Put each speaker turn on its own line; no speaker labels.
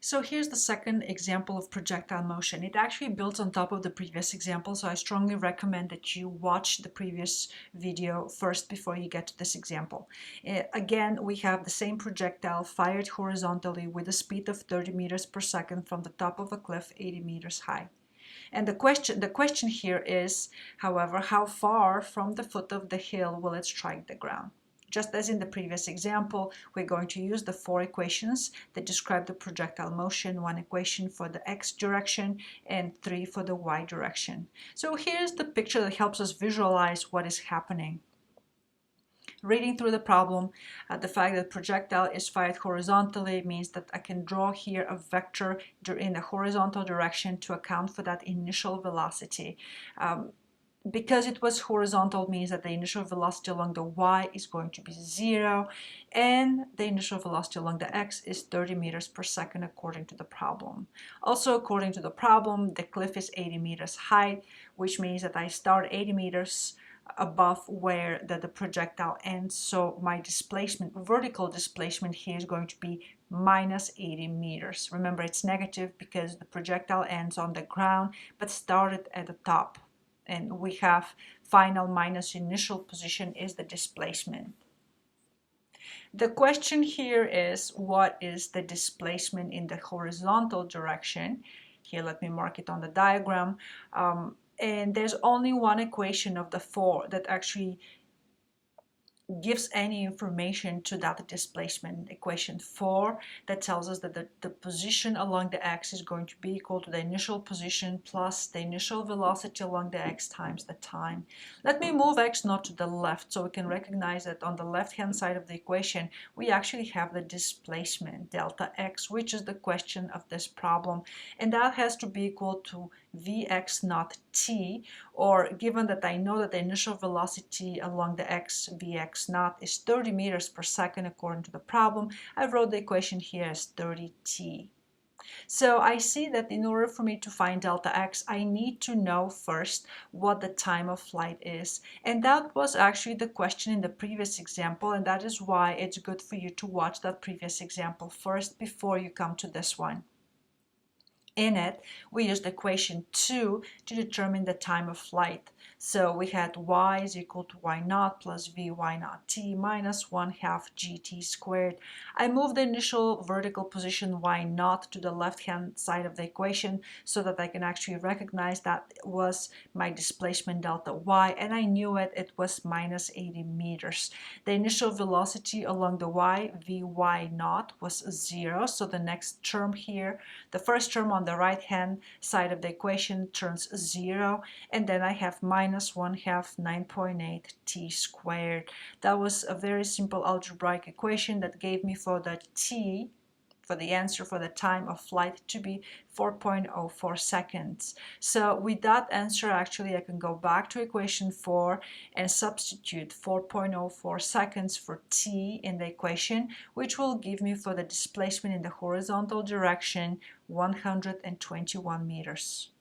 So here's the second example of projectile motion. It actually builds on top of the previous example, so I strongly recommend that you watch the previous video first before you get to this example. Again, we have the same projectile fired horizontally with a speed of 30 meters per second from the top of a cliff 80 meters high. And the question here is, however, how far from the foot of the hill will it strike the ground? Just as in the previous example, we're going to use the four equations that describe the projectile motion, one equation for the x direction and three for the y direction. So here's the picture that helps us visualize what is happening. Reading through the problem, the fact that projectile is fired horizontally means that I can draw here a vector in the horizontal direction to account for that initial velocity. Because it was horizontal means that the initial velocity along the y is going to be 0, and the initial velocity along the x is 30 meters per second according to the problem. Also, according to the problem, the cliff is 80 meters high, which means that I start 80 meters above where the projectile ends, so my displacement, vertical displacement here is going to be minus 80 meters. Remember, it's negative because the projectile ends on the ground but started at the top. And we have final minus initial position is the displacement. The question here is, what is the displacement in the horizontal direction? Here, let me mark it on the diagram. And there's only one equation of the four that actually gives any information to that displacement. Equation 4 that tells us that the position along the x is going to be equal to the initial position plus the initial velocity along the x times the time. Let me move x not to the left so we can recognize that on the left hand side of the equation we actually have the displacement delta x, which is the question of this problem, and that has to be equal to Vx naught t, or given that I know that the initial velocity along the x Vx naught is 30 meters per second according to the problem, I wrote the equation here as 30t. So I see that in order for me to find delta x, I need to know first what the time of flight is. And that was actually the question in the previous example, and that is why it's good for you to watch that previous example first before you come to this one. In it, we used equation 2 to determine the time of flight. So we had y is equal to y naught plus vy naught t minus 1/2 gt squared. I moved the initial vertical position y naught to the left-hand side of the equation so that I can actually recognize that it was my displacement delta y, and I knew it was minus 80 meters. The initial velocity along the y, vy naught, was 0, so the next term here, the first term on the right hand side of the equation turns 0, and then I have minus 1/2 9.8 t squared. That was a very simple algebraic equation that gave me for the t, for the answer for the time of flight, to be 4.04 seconds. So with that answer, actually I can go back to equation 4 and substitute 4.04 seconds for t in the equation, which will give me for the displacement in the horizontal direction 121 meters.